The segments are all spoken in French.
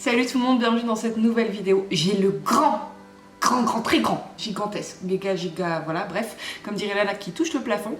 Salut tout le monde, bienvenue dans cette nouvelle vidéo. J'ai le très grand, gigantesque, giga, voilà, bref, comme dirait Lana qui touche le plafond.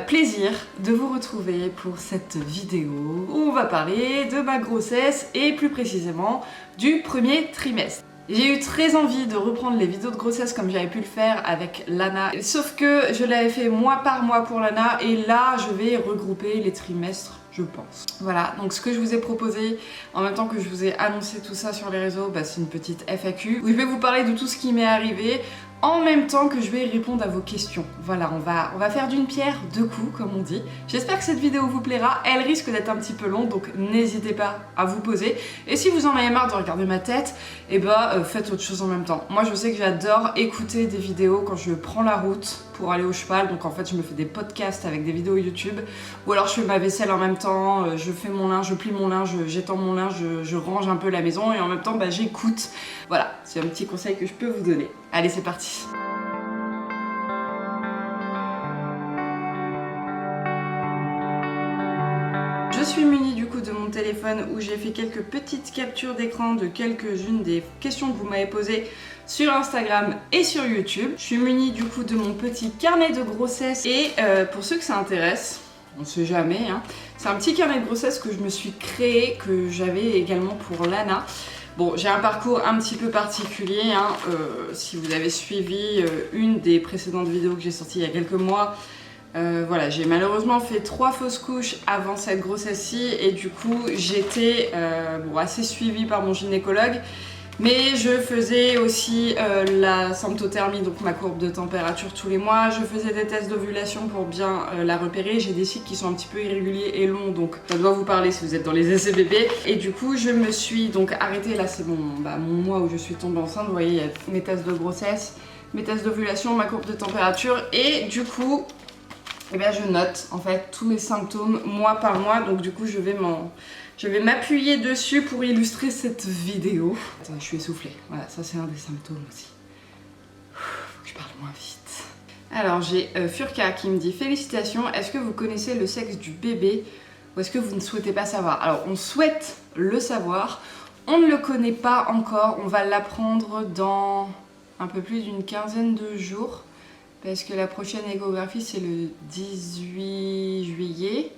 Plaisir de vous retrouver pour cette vidéo où on va parler de ma grossesse et plus précisément du premier trimestre. J'ai eu très envie de reprendre les vidéos de grossesse comme j'avais pu le faire avec Lana, sauf que je l'avais fait mois par mois pour Lana et là je vais regrouper les trimestres, je pense. Voilà, donc ce que je vous ai proposé, en même temps que je vous ai annoncé tout ça sur les réseaux, bah, c'est une petite FAQ où je vais vous parler de tout ce qui m'est arrivé en même temps que je vais répondre à vos questions. Voilà, on va faire d'une pierre deux coups, comme on dit. J'espère que cette vidéo vous plaira. Elle risque d'être un petit peu longue, donc n'hésitez pas à vous poser. Et si vous en avez marre de regarder ma tête, eh ben, faites autre chose en même temps. Moi, je sais que j'adore écouter des vidéos quand je prends la route pour aller au cheval. Donc en fait, je me fais des podcasts avec des vidéos YouTube. Ou alors je fais ma vaisselle en même temps, je fais mon linge, je plie mon linge, j'étends mon linge, je range un peu la maison et en même temps, bah, j'écoute. Voilà, c'est un petit conseil que je peux vous donner. Allez, c'est parti. Je suis munie du coup de mon téléphone où j'ai fait quelques petites captures d'écran de quelques-unes des questions que vous m'avez posées sur Instagram et sur YouTube. Je suis munie du coup de mon petit carnet de grossesse et pour ceux que ça intéresse, on sait jamais, hein, c'est un petit carnet de grossesse que je me suis créé, que j'avais également pour Lana. Bon, j'ai un parcours un petit peu particulier, hein, si vous avez suivi une des précédentes vidéos que j'ai sorties il y a quelques mois, voilà, j'ai malheureusement fait 3 fausses couches avant cette grossesse-ci et du coup j'étais assez suivie par mon gynécologue, mais je faisais aussi la symptothermie, donc ma courbe de température tous les mois, je faisais des tests d'ovulation pour bien la repérer, j'ai des cycles qui sont un petit peu irréguliers et longs, donc ça doit vous parler si vous êtes dans les essais bébés, et du coup je me suis donc arrêtée, là c'est mon mois où je suis tombée enceinte, vous voyez il y a mes tests de grossesse, mes tests d'ovulation, ma courbe de température, et du coup eh bien, je note en fait tous mes symptômes mois par mois, donc du coup je vais m'appuyer dessus pour illustrer cette vidéo. Attends, je suis essoufflée, voilà, ça c'est un des symptômes aussi. Faut que je parle moins vite. Alors j'ai Furka qui me dit félicitations, est-ce que vous connaissez le sexe du bébé ou est-ce que vous ne souhaitez pas savoir? Alors on souhaite le savoir, on ne le connaît pas encore, on va l'apprendre dans un peu plus d'une quinzaine de jours. Parce que la prochaine échographie c'est le 18 juillet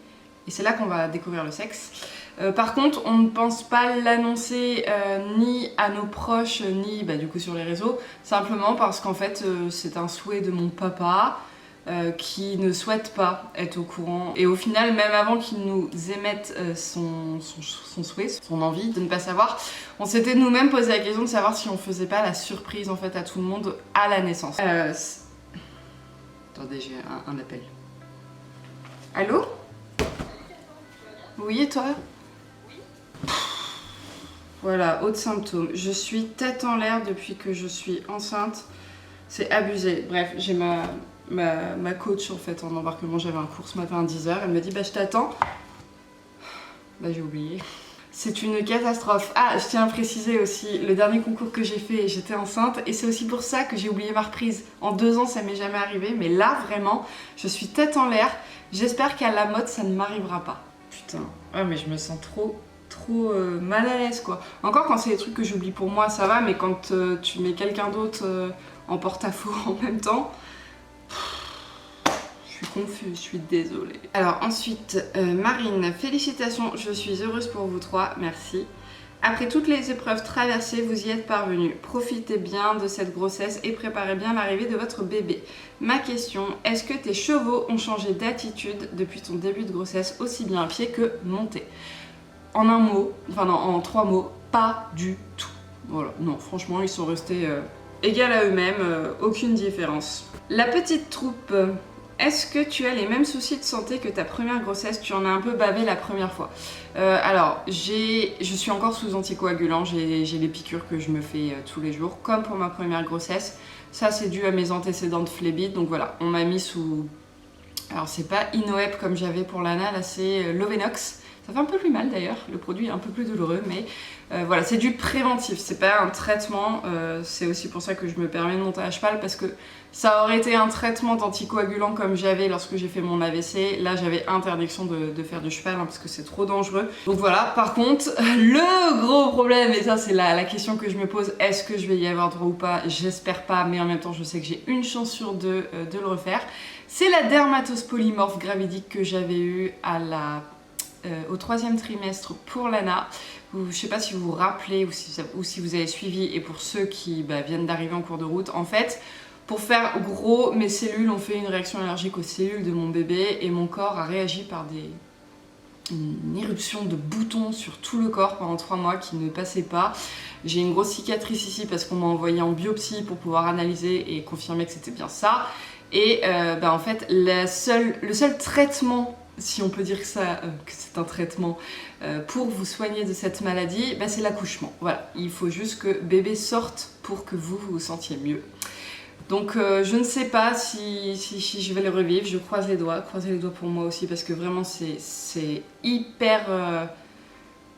et c'est là qu'on va découvrir le sexe. Par contre on ne pense pas l'annoncer ni à nos proches ni du coup sur les réseaux, simplement parce qu'en fait c'est un souhait de mon papa qui ne souhaite pas être au courant. Et au final, même avant qu'il nous émette son souhait, son envie de ne pas savoir, on s'était nous-mêmes posé la question de savoir si on faisait pas la surprise en fait à tout le monde à la naissance. Attendez, j'ai un appel. Allô? Oui, et toi? Oui. Voilà, autre symptôme. Je suis tête en l'air depuis que je suis enceinte. C'est abusé. Bref, j'ai ma coach en fait en embarquement. J'avais un cours ce matin à 10h. Elle me dit, je t'attends. J'ai oublié. C'est une catastrophe. Ah, je tiens à préciser aussi, le dernier concours que j'ai fait, j'étais enceinte et c'est aussi pour ça que j'ai oublié ma reprise. En 2 ans, ça m'est jamais arrivé, mais là, vraiment, je suis tête en l'air. J'espère qu'à la mode, ça ne m'arrivera pas. Putain, ouais, mais je me sens trop mal à l'aise, quoi. Encore quand c'est des trucs que j'oublie pour moi, ça va, mais quand tu mets quelqu'un d'autre en porte-à-faux en même temps... Je suis confuse, je suis désolée. Alors ensuite, Marine, félicitations, je suis heureuse pour vous trois, merci. Après toutes les épreuves traversées, vous y êtes parvenus. Profitez bien de cette grossesse et préparez bien l'arrivée de votre bébé. Ma question, est-ce que tes chevaux ont changé d'attitude depuis ton début de grossesse, aussi bien à pied que monté? En un mot, enfin non, en 3 mots, pas du tout. Voilà, non, franchement, ils sont restés égaux à eux-mêmes, aucune différence. La petite troupe... Est-ce que tu as les mêmes soucis de santé que ta première grossesse? Tu en as un peu bavé la première fois. Alors, je suis encore sous anticoagulants, j'ai les piqûres que je me fais tous les jours, comme pour ma première grossesse. Ça, c'est dû à mes antécédents de phlébite, donc voilà, on m'a mis sous... Alors, c'est pas Inoep comme j'avais pour Lana, là c'est Lovenox. Ça fait un peu plus mal d'ailleurs, le produit est un peu plus douloureux, mais voilà, c'est du préventif, c'est pas un traitement. C'est aussi pour ça que je me permets de monter à cheval, parce que ça aurait été un traitement d'anticoagulant comme j'avais lorsque j'ai fait mon AVC. Là, j'avais interdiction de faire du cheval, hein, parce que c'est trop dangereux. Donc voilà, par contre, le gros problème, et ça c'est la question que je me pose, est-ce que je vais y avoir droit ou pas? J'espère pas, mais en même temps, je sais que j'ai une chance sur deux de le refaire. C'est la dermatose polymorphe gravidique que j'avais eue au 3e trimestre pour l'ANA. Je ne sais pas si vous vous rappelez ou si vous avez suivi, et pour ceux qui viennent d'arriver en cours de route, en fait, pour faire gros, mes cellules ont fait une réaction allergique aux cellules de mon bébé et mon corps a réagi par une éruption de boutons sur tout le corps pendant 3 mois qui ne passaient pas. J'ai une grosse cicatrice ici parce qu'on m'a envoyé en biopsie pour pouvoir analyser et confirmer que c'était bien ça. Et en fait, le seul traitement, si on peut dire que c'est un traitement pour vous soigner de cette maladie, c'est l'accouchement. Voilà, il faut juste que bébé sorte pour que vous vous sentiez mieux. Donc je ne sais pas si je vais le revivre, je croise les doigts pour moi aussi, parce que vraiment c'est hyper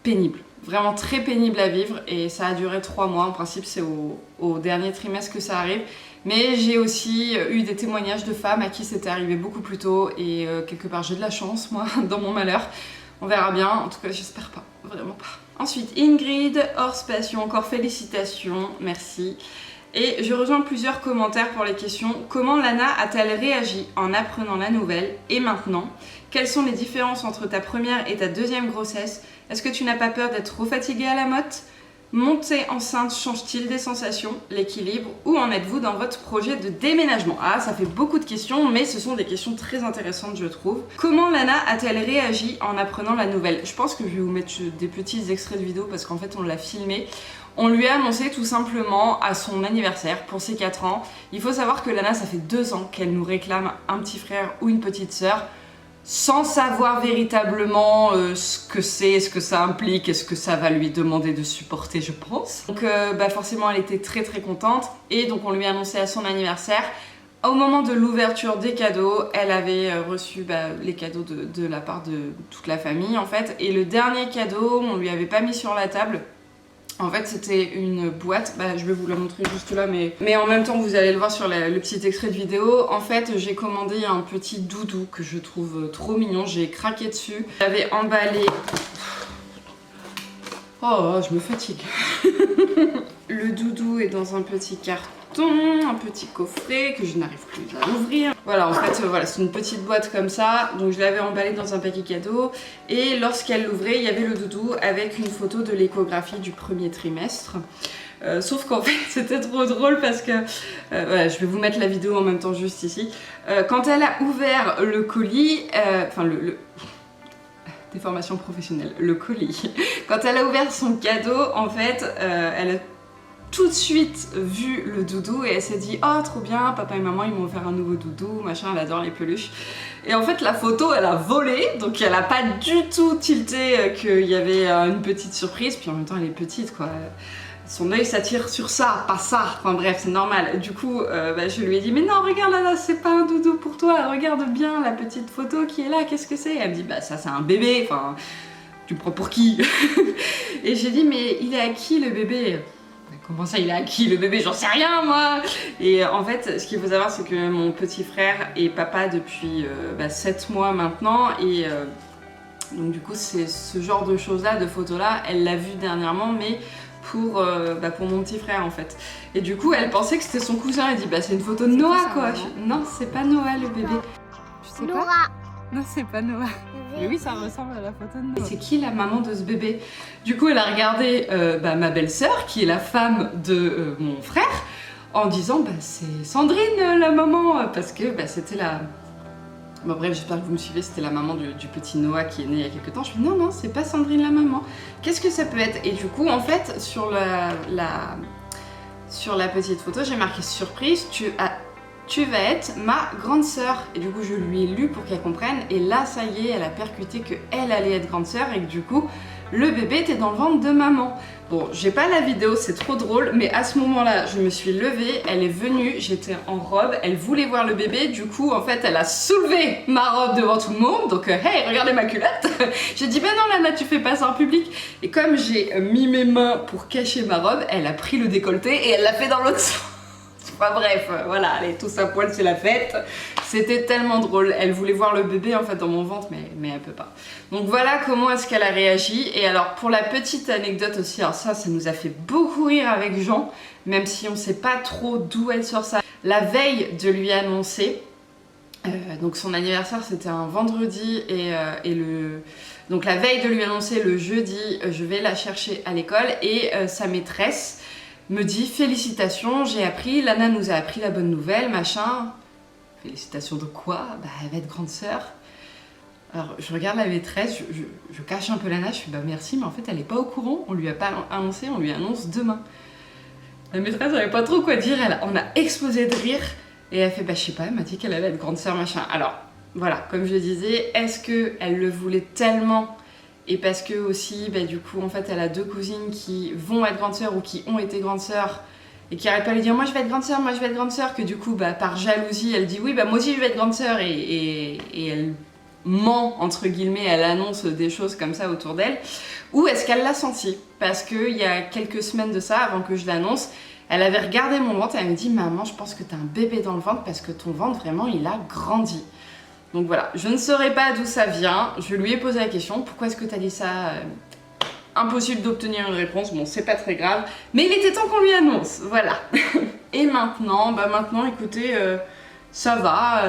pénible, vraiment très pénible à vivre, et ça a duré 3 mois, en principe c'est au dernier trimestre que ça arrive. Mais j'ai aussi eu des témoignages de femmes à qui c'était arrivé beaucoup plus tôt, et quelque part j'ai de la chance, moi, dans mon malheur. On verra bien, en tout cas j'espère pas, vraiment pas. Ensuite, Ingrid, hors passion, encore félicitations, merci. Et je rejoins plusieurs commentaires pour les questions. Comment Lana a-t-elle réagi en apprenant la nouvelle et maintenant? Quelles sont les différences entre ta première et ta deuxième grossesse? Est-ce que tu n'as pas peur d'être trop fatiguée à la motte? Montée enceinte change-t-il des sensations, l'équilibre? Où en êtes-vous dans votre projet de déménagement? Ah, ça fait beaucoup de questions, mais ce sont des questions très intéressantes, je trouve. Comment Lana a-t-elle réagi en apprenant la nouvelle? Je pense que je vais vous mettre des petits extraits de vidéo parce qu'en fait on l'a filmé. On lui a annoncé tout simplement à son anniversaire pour ses 4 ans. Il faut savoir que Lana, ça fait 2 ans qu'elle nous réclame un petit frère ou une petite sœur, sans savoir véritablement ce que c'est, ce que ça implique et ce que ça va lui demander de supporter, je pense. Donc forcément elle était très très contente, et donc on lui a annoncé à son anniversaire. Au moment de l'ouverture des cadeaux, elle avait reçu les cadeaux de la part de toute la famille en fait, et le dernier cadeau, on lui avait pas mis sur la table. En fait c'était une boîte, je vais vous la montrer juste là, mais en même temps vous allez le voir sur le petit extrait de vidéo. En fait j'ai commandé un petit doudou que je trouve trop mignon, j'ai craqué dessus. J'avais emballé... Oh, je me fatigue. Le doudou est dans un petit carton, un petit coffret que je n'arrive plus à ouvrir. Voilà, en fait, voilà, c'est une petite boîte comme ça. Donc je l'avais emballée dans un paquet cadeau. Et lorsqu'elle l'ouvrait, il y avait le doudou avec une photo de l'échographie du 1er trimestre. Sauf qu'en fait, c'était trop drôle parce que... voilà, je vais vous mettre la vidéo en même temps juste ici. Quand elle a ouvert le colis... Déformation professionnelle, le colis. Quand elle a ouvert son cadeau, en fait, elle a tout de suite vu le doudou et elle s'est dit « Oh, trop bien, papa et maman, ils m'ont offert un nouveau doudou, machin, elle adore les peluches. » Et en fait, la photo, elle a volé, donc elle a pas du tout tilté qu'il y avait une petite surprise, puis en même temps, elle est petite, quoi. Son œil s'attire sur ça, pas ça. Enfin bref, c'est normal. Du coup, je lui ai dit « Mais non, regarde là, c'est pas un doudou pour toi. Regarde bien la petite photo qui est là. Qu'est-ce que c'est ?» Elle me dit « Bah ça, c'est un bébé. Enfin, tu me prends pour qui ?» Et j'ai dit « Mais il est à qui le bébé ?» Comment ça, il est à qui le bébé? J'en sais rien, moi. Et en fait, ce qu'il faut savoir, c'est que mon petit frère est papa depuis 7 mois maintenant. Et donc du coup, c'est ce genre de choses-là, de photos-là, elle l'a vu dernièrement, mais... pour mon petit frère en fait. Et du coup elle pensait que c'était son cousin, elle dit c'est une photo de Noah quoi. Non, c'est pas Noah le bébé. Tu sais Noah. pas? Non, c'est pas Noah. Mais oui, ça ressemble à la photo de Noah. Et c'est qui la maman de ce bébé? Du coup elle a regardé ma belle-sœur qui est la femme de mon frère en disant c'est Sandrine la maman, parce que c'était la... Bon bref, j'espère que vous me suivez, c'était la maman du petit Noah qui est né il y a quelques temps. Je me dis non, c'est pas Sandrine la maman. Qu'est-ce que ça peut être? Et du coup, en fait, sur la petite photo, j'ai marqué surprise, tu vas être ma grande sœur. Et du coup, je lui ai lu pour qu'elle comprenne. Et là, ça y est, elle a percuté qu'elle allait être grande sœur et que du coup, le bébé était dans le ventre de maman. Bon, j'ai pas la vidéo, c'est trop drôle, mais à ce moment-là, je me suis levée, elle est venue, j'étais en robe, elle voulait voir le bébé, du coup, en fait, elle a soulevé ma robe devant tout le monde, donc hey, regardez ma culotte. J'ai dit, ben non, Lana, tu fais pas ça en public. Et comme j'ai mis mes mains pour cacher ma robe, elle a pris le décolleté et elle l'a fait dans l'autre sens. Enfin bref, voilà, allez, tous à poil, c'est la fête. C'était tellement drôle. Elle voulait voir le bébé en fait dans mon ventre, mais elle peut pas. Donc voilà comment est-ce qu'elle a réagi. Et alors pour la petite anecdote aussi, alors ça nous a fait beaucoup rire avec Jean, même si on sait pas trop d'où elle sort ça. La veille de lui annoncer, donc son anniversaire c'était un vendredi donc la veille de lui annoncer le jeudi, je vais la chercher à l'école et sa maîtresse me dit félicitations, j'ai appris, Lana nous a appris la bonne nouvelle, machin. Félicitations de quoi? Bah elle va être grande sœur. Alors je regarde la maîtresse, je cache un peu Lana, je suis bah merci, mais en fait elle est pas au courant, on lui a pas annoncé, on lui annonce demain. La maîtresse savait pas trop quoi dire, on a explosé de rire et elle fait bah je sais pas, elle m'a dit qu'elle allait être grande sœur, machin. Alors voilà, comme je disais, est-ce qu'elle le voulait tellement? Et parce que aussi, bah, du coup, en fait, elle a deux cousines qui vont être grandes sœurs ou qui ont été grandes sœurs et qui arrêtent pas de lui dire moi je vais être grande sœur, moi je vais être grande sœur, que du coup, bah, par jalousie, elle dit oui, bah moi aussi je vais être grande sœur et elle ment, entre guillemets, elle annonce des choses comme ça autour d'elle. Ou est-ce qu'elle l'a senti? Parce qu'il y a quelques semaines de ça, avant que je l'annonce, elle avait regardé mon ventre et elle me dit maman, je pense que t'as un bébé dans le ventre parce que ton ventre, vraiment, il a grandi. Donc voilà, je ne saurais pas d'où ça vient, je lui ai posé la question, pourquoi est-ce que t'as dit ça? Impossible d'obtenir une réponse, bon c'est pas très grave, mais il était temps qu'on lui annonce, voilà. Et maintenant, écoutez, ça va,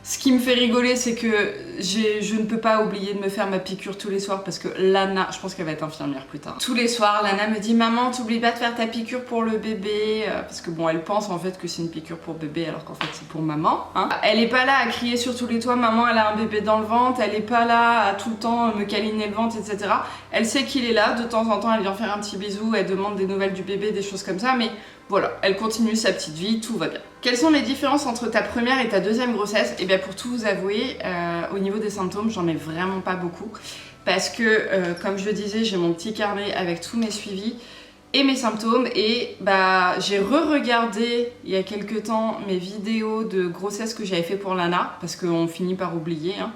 ce qui me fait rigoler c'est que je ne peux pas oublier de me faire ma piqûre tous les soirs parce que Lana, je pense qu'elle va être infirmière plus tard. Tous les soirs, Lana me dit maman, t'oublies pas de faire ta piqûre pour le bébé, parce que bon, elle pense en fait que c'est une piqûre pour bébé alors qu'en fait c'est pour maman. Hein. Elle est pas là à crier sur tous les toits, maman elle a un bébé dans le ventre, elle est pas là à tout le temps me câliner le ventre, etc. Elle sait qu'il est là, de temps en temps elle vient faire un petit bisou, elle demande des nouvelles du bébé, des choses comme ça, mais voilà, elle continue sa petite vie, tout va bien. Quelles sont les différences entre ta première et ta deuxième grossesse? Et bien pour tout vous avouer, au niveau des symptômes, j'en ai vraiment pas beaucoup. Parce que, comme je le disais, j'ai mon petit carnet avec tous mes suivis et mes symptômes. Et bah, j'ai re-regardé il y a quelques temps mes vidéos de grossesse que j'avais fait pour Lana, parce qu'on finit par oublier. Hein.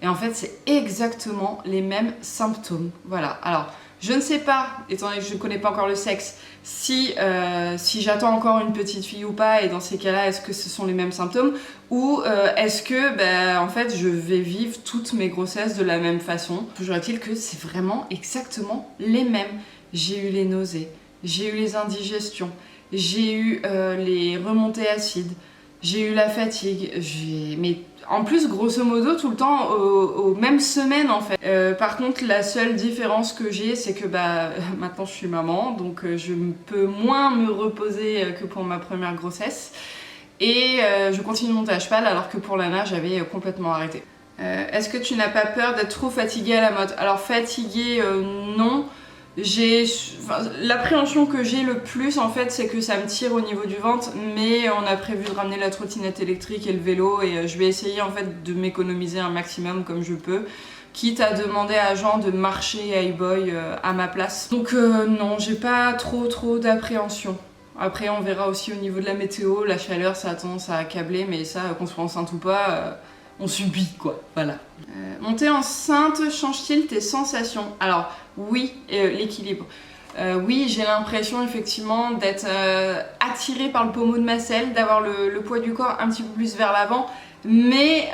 Et en fait, c'est exactement les mêmes symptômes. Voilà, alors... Je ne sais pas, étant donné que je ne connais pas encore le sexe, si j'attends encore une petite fille ou pas, et dans ces cas-là, est-ce que ce sont les mêmes symptômes? Ou est-ce que, en fait, je vais vivre toutes mes grossesses de la même façon? Toujours est-il que c'est vraiment exactement les mêmes. J'ai eu les nausées, j'ai eu les indigestions, j'ai eu les remontées acides, j'ai eu la fatigue, mais en plus grosso modo tout le temps aux mêmes semaines en fait. Par contre la seule différence que j'ai c'est que maintenant je suis maman donc je peux moins me reposer que pour ma première grossesse et je continue de monter à cheval alors que pour Lana j'avais complètement arrêté. Est-ce que tu n'as pas peur d'être trop fatiguée à la mode? Alors fatiguée non. L'appréhension que j'ai le plus en fait c'est que ça me tire au niveau du ventre, mais on a prévu de ramener la trottinette électrique et le vélo et je vais essayer en fait de m'économiser un maximum comme je peux, quitte à demander à Jean de marcher à Highboy à ma place. Donc non, j'ai pas trop d'appréhension. Après on verra aussi au niveau de la météo, la chaleur ça a tendance à accabler, mais ça qu'on soit enceinte ou pas, on subit quoi, voilà. Monter enceinte change-t-il tes sensations? Alors oui, l'équilibre. Oui, j'ai l'impression effectivement d'être attirée par le pommeau de ma selle, d'avoir le poids du corps un petit peu plus vers l'avant, mais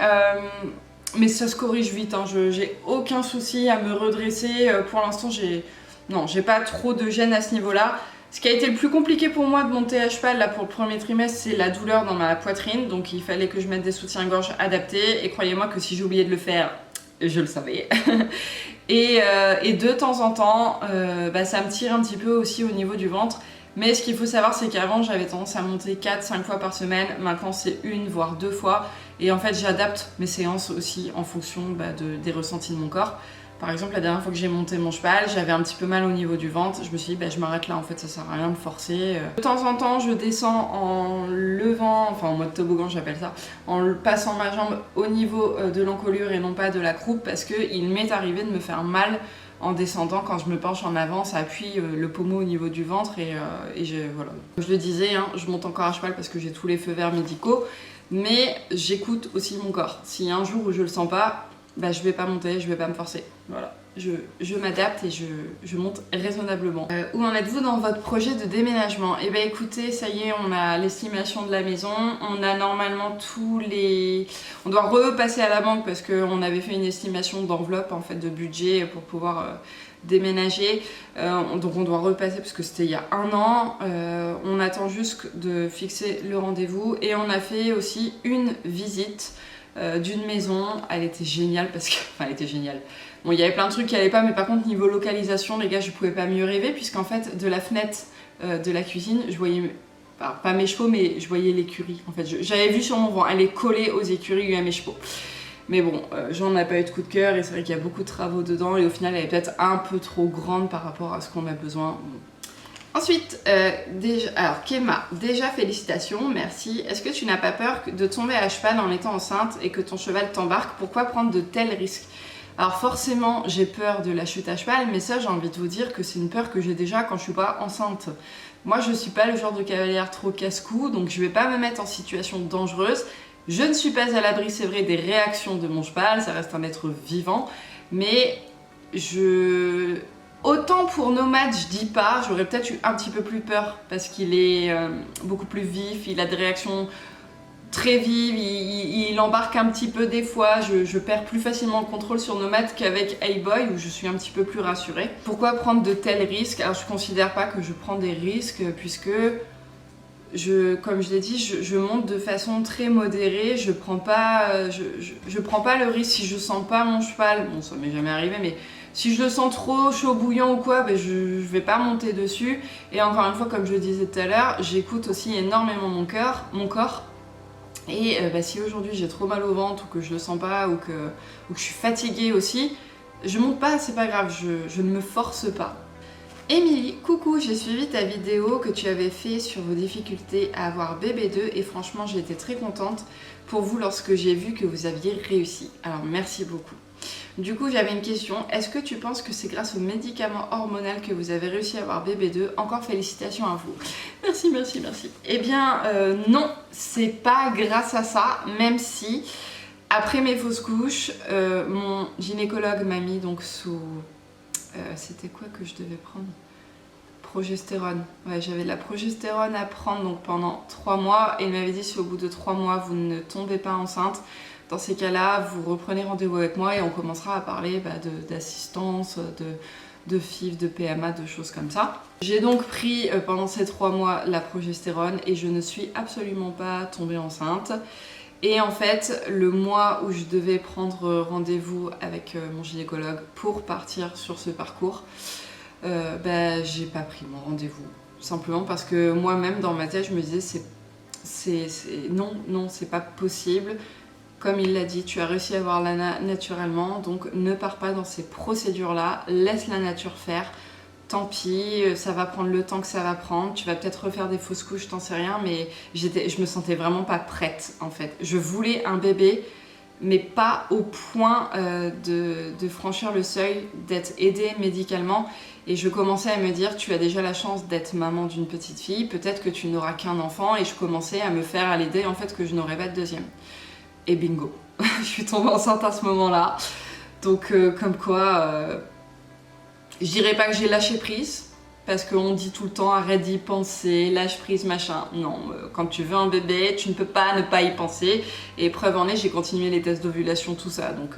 ça se corrige vite, hein. J'ai aucun souci à me redresser. Pour l'instant, j'ai pas trop de gêne à ce niveau-là. Ce qui a été le plus compliqué pour moi de monter à cheval là pour le premier trimestre, c'est la douleur dans ma poitrine. Donc il fallait que je mette des soutiens-gorge adaptés. Et croyez-moi que si j'ai oublié de le faire, je le savais. et de temps en temps, ça me tire un petit peu aussi au niveau du ventre. Mais ce qu'il faut savoir, c'est qu'avant, j'avais tendance à monter 4-5 fois par semaine. Maintenant, c'est 1 voire 2 fois. Et en fait, j'adapte mes séances aussi en fonction des ressentis de mon corps. Par exemple, la dernière fois que j'ai monté mon cheval, j'avais un petit peu mal au niveau du ventre. Je me suis dit, je m'arrête là, en fait, ça sert à rien de forcer. De temps en temps, je descends en levant, enfin en mode toboggan, j'appelle ça, en passant ma jambe au niveau de l'encolure et non pas de la croupe, parce qu'il m'est arrivé de me faire mal en descendant, quand je me penche en avant, ça appuie le pommeau au niveau du ventre et voilà. Je le disais, hein, je monte encore à cheval parce que j'ai tous les feux verts médicaux, mais j'écoute aussi mon corps. S'il y a un jour où je le sens pas, bah je vais pas monter, je vais pas me forcer. Voilà. Je m'adapte et je monte raisonnablement. Où en êtes-vous dans votre projet de déménagement? Eh bien écoutez, ça y est, on a l'estimation de la maison, on a normalement tous les... On doit repasser à la banque parce qu'on avait fait une estimation d'enveloppe, en fait, de budget pour pouvoir déménager. Donc on doit repasser parce que c'était il y a 1 an. On attend juste de fixer le rendez-vous et on a fait aussi une visite d'une maison. Elle était géniale parce que... Enfin, elle était géniale. Bon, il y avait plein de trucs qui allaient pas, mais par contre, niveau localisation, les gars, je pouvais pas mieux rêver, puisqu'en fait, de la fenêtre de la cuisine, je voyais, pas mes chevaux, mais je voyais l'écurie. En fait, j'avais vu sur mon vent, elle est collée aux écuries et à mes chevaux. Mais bon, j'en ai pas eu de coup de cœur, et c'est vrai qu'il y a beaucoup de travaux dedans, et au final, elle est peut-être un peu trop grande par rapport à ce qu'on a besoin. Ensuite, alors Kema, déjà félicitations, merci. Est-ce que tu n'as pas peur de tomber à cheval en étant enceinte et que ton cheval t'embarque? Pourquoi prendre de tels risques? Alors forcément, j'ai peur de la chute à cheval, mais ça, j'ai envie de vous dire que c'est une peur que j'ai déjà quand je suis pas enceinte. Moi, je suis pas le genre de cavalière trop casse-cou, donc je vais pas me mettre en situation dangereuse. Je ne suis pas à l'abri, c'est vrai, des réactions de mon cheval, ça reste un être vivant, mais autant pour Nomade, je dis pas, j'aurais peut-être eu un petit peu plus peur, parce qu'il est beaucoup plus vif, il a des réactions très vive, il embarque un petit peu des fois, je perds plus facilement le contrôle sur Nomade qu'avec A-Boy où je suis un petit peu plus rassurée. Pourquoi prendre de tels risques? Alors je considère pas que je prends des risques puisque comme je l'ai dit, je monte de façon très modérée, je prends pas le risque si je sens pas mon cheval, bon ça m'est jamais arrivé mais si je le sens trop chaud bouillant ou quoi, ben je vais pas monter dessus. Et encore une fois, comme je le disais tout à l'heure, j'écoute aussi énormément mon corps. Et si aujourd'hui j'ai trop mal au ventre ou que je le sens pas ou que je suis fatiguée aussi, je monte pas, c'est pas grave, je ne me force pas. Émilie, coucou, j'ai suivi ta vidéo que tu avais fait sur vos difficultés à avoir bébé 2 et franchement j'ai été très contente pour vous lorsque j'ai vu que vous aviez réussi. Alors merci beaucoup. Du coup j'avais une question, est-ce que tu penses que c'est grâce aux médicaments hormonaux que vous avez réussi à avoir bébé 2? Encore félicitations à vous. Merci, merci, merci. Eh bien non, c'est pas grâce à ça, même si après mes fausses couches, mon gynécologue m'a mis donc sous... c'était quoi que je devais prendre? Progestérone. Ouais, j'avais de la progestérone à prendre donc pendant 3 mois et il m'avait dit si au bout de 3 mois vous ne tombez pas enceinte, dans ces cas-là, vous reprenez rendez-vous avec moi et on commencera à parler d'assistance, de FIV, de PMA, de choses comme ça. J'ai donc pris pendant ces 3 mois la progestérone et je ne suis absolument pas tombée enceinte. Et en fait, le mois où je devais prendre rendez-vous avec mon gynécologue pour partir sur ce parcours, j'ai pas pris mon rendez-vous. Simplement parce que moi-même, dans ma tête, je me disais non, c'est pas possible. Comme il l'a dit, tu as réussi à avoir l'ANA naturellement, donc ne pars pas dans ces procédures-là, laisse la nature faire. Tant pis, ça va prendre le temps que ça va prendre, tu vas peut-être refaire des fausses couches, t'en sais rien, mais je me sentais vraiment pas prête en fait. Je voulais un bébé, mais pas au point de franchir le seuil, d'être aidée médicalement. Et je commençais à me dire, tu as déjà la chance d'être maman d'une petite fille, peut-être que tu n'auras qu'un enfant, et je commençais à me faire à l'idée en fait que je n'aurais pas de deuxième. Et bingo, je suis tombée enceinte à ce moment-là. Donc comme quoi, je dirais pas que j'ai lâché prise, parce qu'on dit tout le temps arrête d'y penser, lâche prise, machin. Non, quand tu veux un bébé, tu ne peux pas ne pas y penser. Et preuve en est, j'ai continué les tests d'ovulation, tout ça. Donc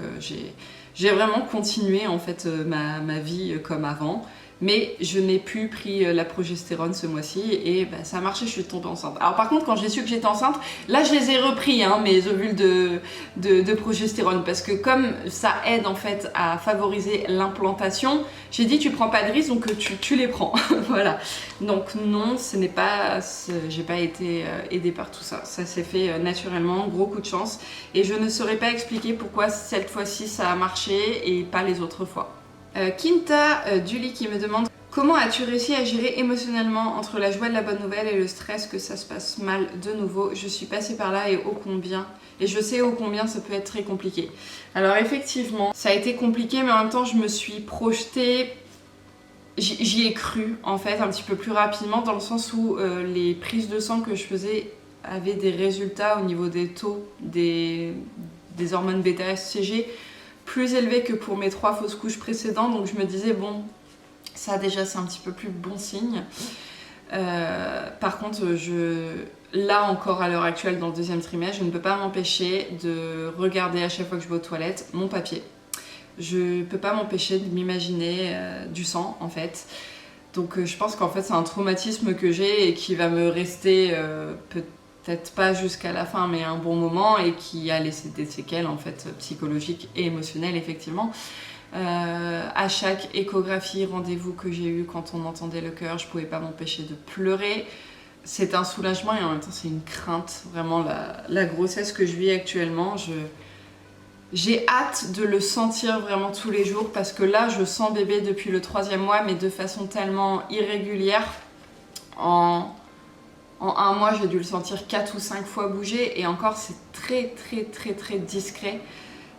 j'ai vraiment continué en fait ma vie comme avant. Mais je n'ai plus pris la progestérone ce mois-ci et ça a marché, je suis tombée enceinte. Alors par contre, quand j'ai su que j'étais enceinte, là je les ai repris, mes ovules de progestérone, parce que comme ça aide en fait à favoriser l'implantation, j'ai dit tu prends pas de risque, donc tu les prends. Voilà. Donc non, j'ai pas été aidée par tout ça. Ça s'est fait naturellement, gros coup de chance. Et je ne saurais pas expliquer pourquoi cette fois-ci ça a marché et pas les autres fois. Kinta Julie qui me demande Comment as-tu réussi à gérer émotionnellement entre la joie de la bonne nouvelle et le stress que ça se passe mal de nouveau? Je suis passée par là et je sais ô combien ça peut être très compliqué. Alors effectivement, ça a été compliqué, mais en même temps je me suis projetée, j'y ai cru en fait un petit peu plus rapidement, dans le sens où les prises de sang que je faisais avaient des résultats au niveau des taux des hormones bêta-HCG plus élevés que pour mes 3 fausses couches précédentes, donc je me disais bon, ça déjà c'est un petit peu plus bon signe. Par contre, là encore à l'heure actuelle dans le 2e trimestre, je ne peux pas m'empêcher de regarder à chaque fois que je vais aux toilettes mon papier. Je peux pas m'empêcher de m'imaginer du sang en fait. Donc je pense qu'en fait c'est un traumatisme que j'ai et qui va me rester peut-être pas jusqu'à la fin, mais un bon moment, et qui a laissé des séquelles en fait psychologiques et émotionnelles effectivement. À chaque échographie, rendez-vous que j'ai eu, quand on entendait le cœur, je pouvais pas m'empêcher de pleurer. C'est un soulagement et en même temps c'est une crainte, vraiment la grossesse que je vis actuellement. J'ai hâte de le sentir vraiment tous les jours, parce que là je sens bébé depuis le 3e mois, mais de façon tellement irrégulière. En 1 mois j'ai dû le sentir 4 ou 5 fois bouger, et encore c'est très discret.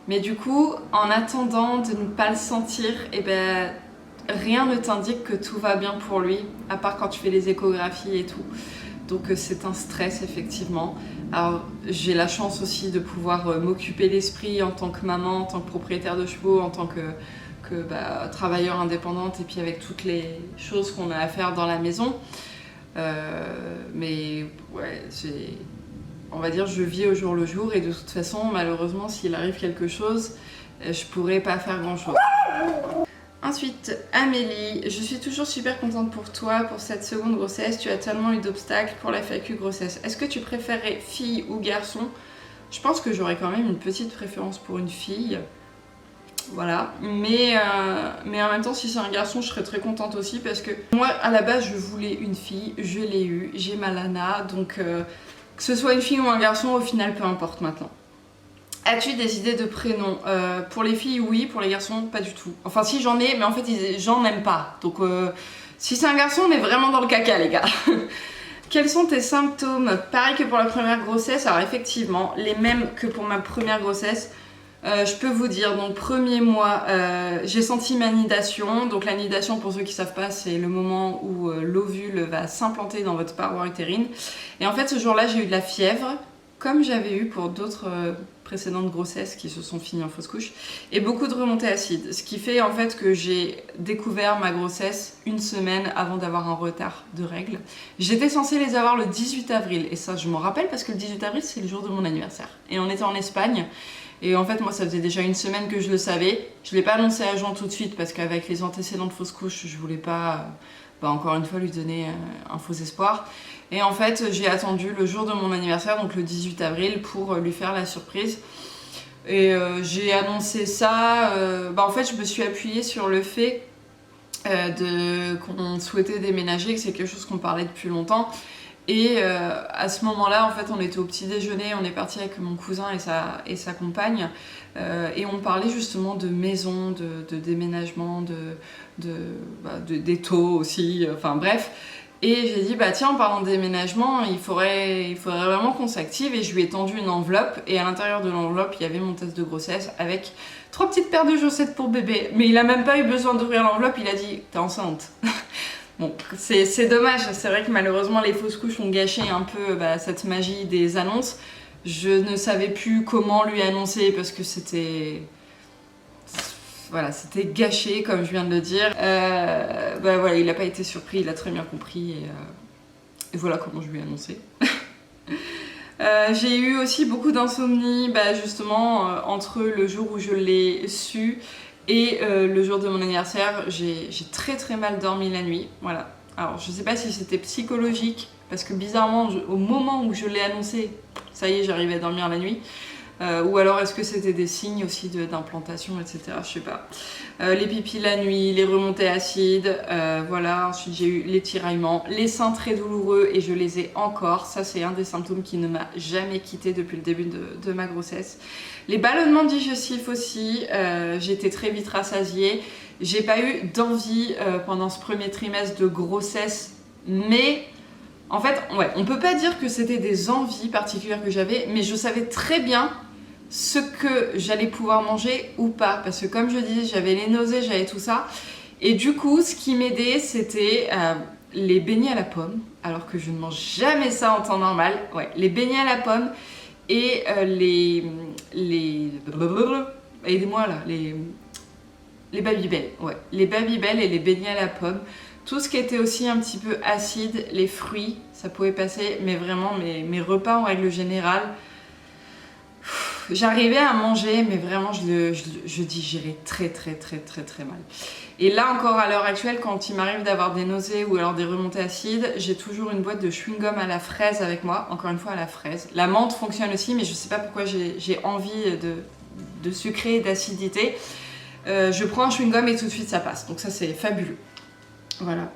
Mais du coup, en attendant de ne pas le sentir, rien ne t'indique que tout va bien pour lui, à part quand tu fais les échographies et tout. Donc c'est un stress effectivement. Alors j'ai la chance aussi de pouvoir m'occuper l'esprit en tant que maman, en tant que propriétaire de chevaux, en tant que travailleur indépendante, et puis avec toutes les choses qu'on a à faire dans la maison. Mais ouais, on va dire je vis au jour le jour, et de toute façon malheureusement s'il arrive quelque chose, je pourrais pas faire grand chose. Ensuite, Amélie, je suis toujours super contente pour toi pour cette 2e grossesse. Tu as tellement eu d'obstacles pour la FAQ grossesse. Est-ce que tu préférerais fille ou garçon? Je pense que j'aurais quand même une petite préférence pour une fille. Voilà, mais en même temps si c'est un garçon je serais très contente aussi, parce que moi à la base je voulais une fille, je l'ai eue, j'ai ma Lana, donc que ce soit une fille ou un garçon au final peu importe maintenant. As-tu des idées de prénoms? Pour les filles oui, pour les garçons pas du tout. Enfin si j'en ai, mais en fait j'en aime pas, donc si c'est un garçon on est vraiment dans le caca les gars. Quels sont tes symptômes? Pareil que pour la première grossesse, alors effectivement les mêmes que pour ma première grossesse. Je peux vous dire, donc 1er mois, j'ai senti ma nidation. Donc la nidation, pour ceux qui ne savent pas, c'est le moment où l'ovule va s'implanter dans votre paroi utérine. Et en fait ce jour-là j'ai eu de la fièvre, comme j'avais eu pour d'autres précédentes grossesses qui se sont finies en fausse couche, et beaucoup de remontées acides. Ce qui fait en fait que j'ai découvert ma grossesse 1 semaine avant d'avoir un retard de règles. J'étais censée les avoir le 18 avril, et ça je m'en rappelle parce que le 18 avril c'est le jour de mon anniversaire. Et on était en Espagne. Et en fait moi ça faisait déjà 1 semaine que je le savais. Je ne l'ai pas annoncé à Jean tout de suite parce qu'avec les antécédents de fausse couche je voulais pas encore une fois lui donner un faux espoir. Et en fait j'ai attendu le jour de mon anniversaire, donc le 18 avril, pour lui faire la surprise. Et j'ai annoncé ça, en fait je me suis appuyée sur le fait qu'on souhaitait déménager, que c'est quelque chose qu'on parlait depuis longtemps. Et à ce moment-là, en fait, on était au petit déjeuner, on est parti avec mon cousin et sa compagne, et on parlait justement de maison, de déménagement, des taux aussi, enfin bref. Et j'ai dit, tiens, en parlant de déménagement, il faudrait vraiment qu'on s'active, et je lui ai tendu une enveloppe, et à l'intérieur de l'enveloppe, il y avait mon test de grossesse avec 3 petites paires de chaussettes pour bébé. Mais il a même pas eu besoin d'ouvrir l'enveloppe, il a dit, t'es enceinte. Bon, c'est dommage, c'est vrai que malheureusement les fausses couches ont gâché un peu cette magie des annonces. Je ne savais plus comment lui annoncer parce que c'était gâché comme je viens de le dire. Voilà, il n'a pas été surpris, il a très bien compris, et voilà comment je lui ai annoncé. J'ai eu aussi beaucoup d'insomnie justement entre le jour où je l'ai su et le jour de mon anniversaire. J'ai très mal dormi la nuit, voilà. Alors je sais pas si c'était psychologique, parce que bizarrement au moment où je l'ai annoncé, ça y est, j'arrivais à dormir la nuit. Ou alors est-ce que c'était des signes aussi d'implantation, etc. Je sais pas. Les pipis la nuit, les remontées acides, voilà. Ensuite j'ai eu les tiraillements, les seins très douloureux, et je les ai encore. Ça c'est un des symptômes qui ne m'a jamais quitté depuis le début de ma grossesse. Les ballonnements digestifs aussi, j'ai été très vite rassasiée. J'ai pas eu d'envie pendant ce premier trimestre de grossesse, mais en fait, ouais, on peut pas dire que c'était des envies particulières que j'avais, mais je savais très bien ce que j'allais pouvoir manger ou pas, parce que comme je disais, j'avais les nausées, j'avais tout ça, et du coup, ce qui m'aidait, c'était les beignets à la pomme, alors que je ne mange jamais ça en temps normal. Ouais, les beignets à la pomme et aidez-moi là, les Babybel, ouais, les Babybel et les beignets à la pomme. Tout ce qui était aussi un petit peu acide, les fruits, ça pouvait passer, mais vraiment mes repas en règle générale, j'arrivais à manger, mais vraiment je digérais très mal. Et là encore à l'heure actuelle, quand il m'arrive d'avoir des nausées ou alors des remontées acides, j'ai toujours une boîte de chewing-gum à la fraise avec moi, encore une fois à la fraise. La menthe fonctionne aussi, mais je sais pas pourquoi j'ai envie de sucré et d'acidité. Je prends un chewing-gum et tout de suite ça passe, donc ça c'est fabuleux. Voilà.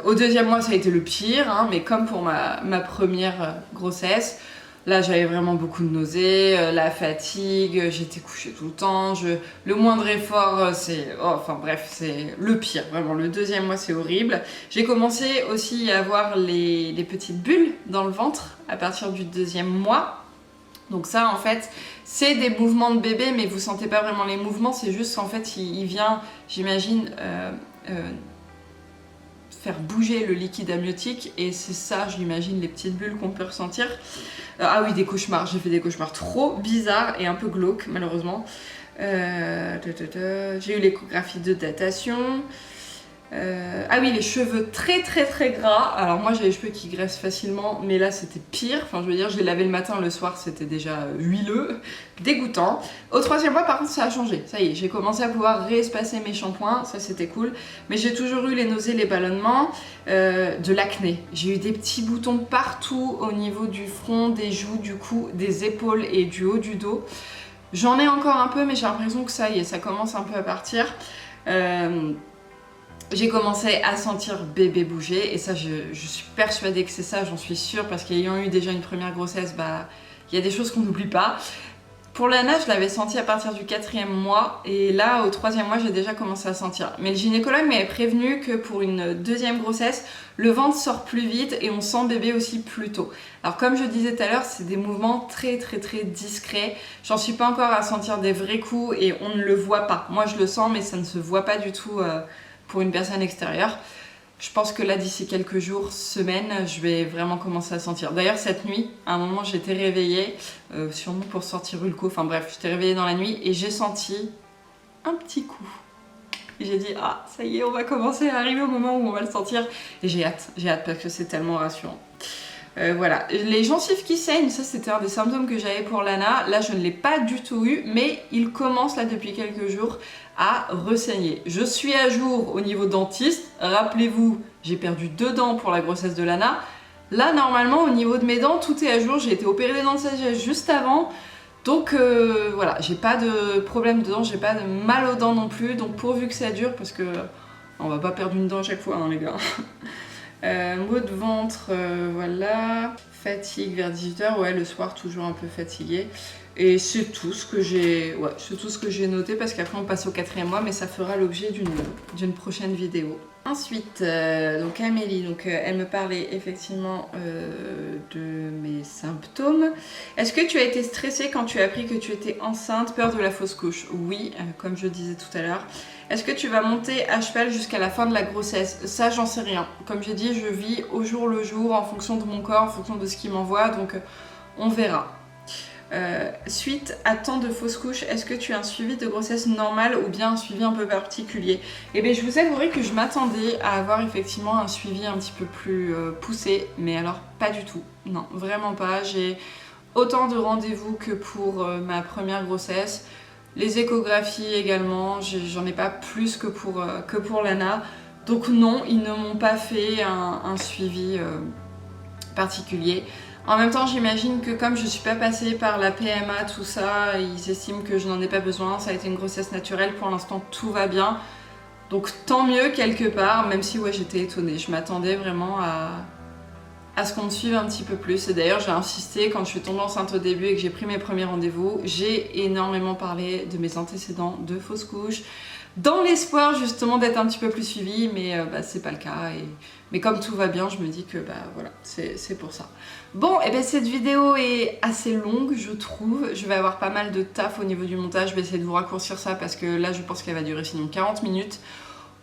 Au deuxième mois, ça a été le pire, hein, mais comme pour ma première grossesse, là j'avais vraiment beaucoup de nausées, la fatigue, j'étais couchée tout le temps, le moindre effort, c'est... Oh, enfin bref, c'est le pire, vraiment. Le deuxième mois, c'est horrible. J'ai commencé aussi à avoir les petites bulles dans le ventre à partir du deuxième mois. Donc ça, en fait, c'est des mouvements de bébé, mais vous sentez pas vraiment les mouvements, c'est juste qu'en fait, il vient, j'imagine... faire bouger le liquide amniotique, et c'est ça, j'imagine, les petites bulles qu'on peut ressentir. Ah oui, des cauchemars, j'ai fait des cauchemars trop bizarres et un peu glauques, malheureusement. J'ai eu l'échographie de datation. Ah oui, les cheveux très gras. Alors moi j'ai les cheveux qui graissent facilement, mais là c'était pire. Enfin je veux dire, je les lavais le matin, le soir c'était déjà huileux, dégoûtant. Au troisième mois par contre ça a changé. Ça y est, j'ai commencé à pouvoir réespacer mes shampoings, ça c'était cool. Mais j'ai toujours eu les nausées, les ballonnements, de l'acné. J'ai eu des petits boutons partout au niveau du front, des joues, du cou, des épaules et du haut du dos. J'en ai encore un peu, mais j'ai l'impression que ça y est, ça commence un peu à partir. J'ai commencé à sentir bébé bouger, et ça je suis persuadée que c'est ça, j'en suis sûre, parce qu'ayant eu déjà une première grossesse, bah il y a des choses qu'on n'oublie pas. Pour Lana, je l'avais senti à partir du 4e mois, et là au 3e mois j'ai déjà commencé à sentir. Mais le gynécologue m'avait prévenu que pour une deuxième grossesse, le ventre sort plus vite et on sent bébé aussi plus tôt. Alors comme je disais tout à l'heure, c'est des mouvements très discrets. J'en suis pas encore à sentir des vrais coups et on ne le voit pas. Moi je le sens, mais ça ne se voit pas du tout pour une personne extérieure. Je pense que là, d'ici quelques jours, semaines, je vais vraiment commencer à sentir. D'ailleurs, cette nuit, à un moment, j'étais réveillée, sûrement pour sortir Ulco, enfin bref, j'étais réveillée dans la nuit et j'ai senti un petit coup. Et j'ai dit, ah, ça y est, on va commencer à arriver au moment où on va le sentir. Et j'ai hâte parce que c'est tellement rassurant. Voilà, les gencives qui saignent, ça c'était un des symptômes que j'avais pour Lana. Là je ne l'ai pas du tout eu, mais il commence là depuis quelques jours à ressaigner. Je suis à jour au niveau dentiste, rappelez-vous, j'ai perdu 2 dents pour la grossesse de Lana. Là normalement au niveau de mes dents tout est à jour, j'ai été opérée des dents de sagesse juste avant. Donc voilà, j'ai pas de problème de dents, j'ai pas de mal aux dents non plus, donc pourvu que ça dure, parce que on va pas perdre une dent à chaque fois hein, les gars. Maux de ventre, voilà. Fatigue vers 18h, ouais, le soir toujours un peu fatiguée. Et c'est tout ce que j'ai noté, parce qu'après on passe au 4e mois, mais ça fera l'objet d'une prochaine vidéo. Ensuite, donc Amélie, elle me parlait effectivement de mes symptômes. Est-ce que tu as été stressée quand tu as appris que tu étais enceinte, peur de la fausse couche? Oui, comme je disais tout à l'heure. Est-ce que tu vas monter à cheval jusqu'à la fin de la grossesse? Ça, j'en sais rien. Comme j'ai dit, je vis au jour le jour, en fonction de mon corps, en fonction de ce qu'il m'envoie, donc on verra. Suite à tant de fausses couches, est-ce que tu as un suivi de grossesse normal ou bien un suivi un peu particulier? Eh bien je vous avouerai que je m'attendais à avoir effectivement un suivi un petit peu plus poussé, mais alors pas du tout, non, vraiment pas. J'ai autant de rendez-vous que pour ma première grossesse, les échographies également, j'en ai pas plus que pour Lana, donc non, ils ne m'ont pas fait un suivi particulier. En même temps, j'imagine que comme je suis pas passée par la PMA, tout ça, ils estiment que je n'en ai pas besoin. Ça a été une grossesse naturelle, pour l'instant tout va bien. Donc tant mieux quelque part, même si ouais, j'étais étonnée. Je m'attendais vraiment à ce qu'on me suive un petit peu plus. Et d'ailleurs, j'ai insisté quand je suis tombée enceinte au début et que j'ai pris mes premiers rendez-vous. J'ai énormément parlé de mes antécédents de fausses couches, dans l'espoir justement d'être un petit peu plus suivie, mais c'est pas le cas. Mais comme tout va bien, je me dis que voilà, c'est pour ça. Bon, et bien cette vidéo est assez longue, je trouve. Je vais avoir pas mal de taf au niveau du montage. Je vais essayer de vous raccourcir ça parce que là, je pense qu'elle va durer sinon 40 minutes.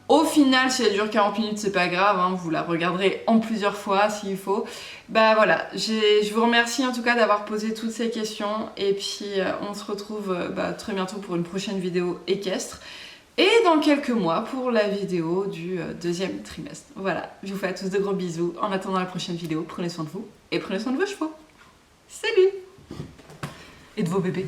Au final, si elle dure 40 minutes, c'est pas grave, hein, vous la regarderez en plusieurs fois s'il faut. Voilà, je vous remercie en tout cas d'avoir posé toutes ces questions. Et puis, on se retrouve très bientôt pour une prochaine vidéo équestre. Et dans quelques mois pour la vidéo du deuxième trimestre. Voilà, je vous fais à tous de gros bisous. En attendant la prochaine vidéo, prenez soin de vous et prenez soin de vos chevaux. Salut! Et de vos bébés.